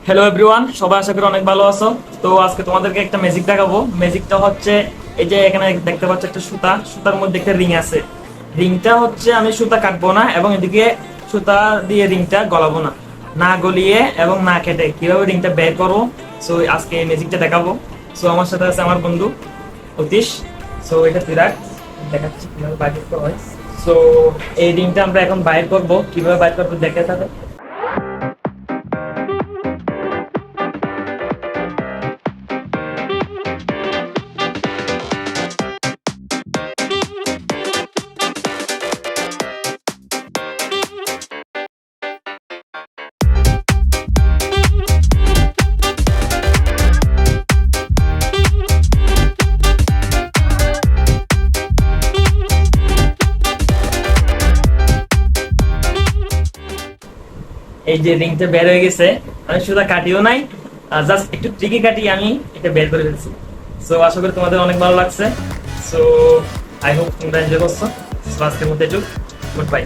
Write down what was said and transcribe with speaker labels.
Speaker 1: Hello everyone, সবাই আশা করি অনেক ভালো আছো। তো আজকে তোমাদেরকে একটা ম্যাজিক দেখাবো। ম্যাজিকটা হচ্ছে এই যে এখানে দেখতে পাচ্ছ একটা সুতার মধ্যে একটা রিং আছে। রিংটা হচ্ছে আমি সুতা কাটবো না এবং এদিকে সুতা দিয়ে রিংটা গলাবো না, না গলিয়ে এবং না কেটে কিভাবে রিংটা বের করবো। সো আজকে এই ম্যাজিকটা দেখাবো। সো আমার সাথে আছে আমার বন্ধু অতীশ। সো এটা তুই রাখ, দেখাচ্ছি কিভাবে বাইর করতে হয়। সো এই রিংটা আমরা এখন বাইর করবো, কিভাবে বাইর করবো দেখে থাকে। এই যে রিংটা বের হয়ে গেছে, আমি সুতা কাটিও নাই, জাস্ট একটু ট্রিকি কাটিয়ে আমি এটা বের করে ফেলছি। সো আশা করি তোমাদের অনেক ভালো লাগছে। সো আই হোপ তোমরা এনজয় করছো। সো আজকের মধ্যে গুড বাই।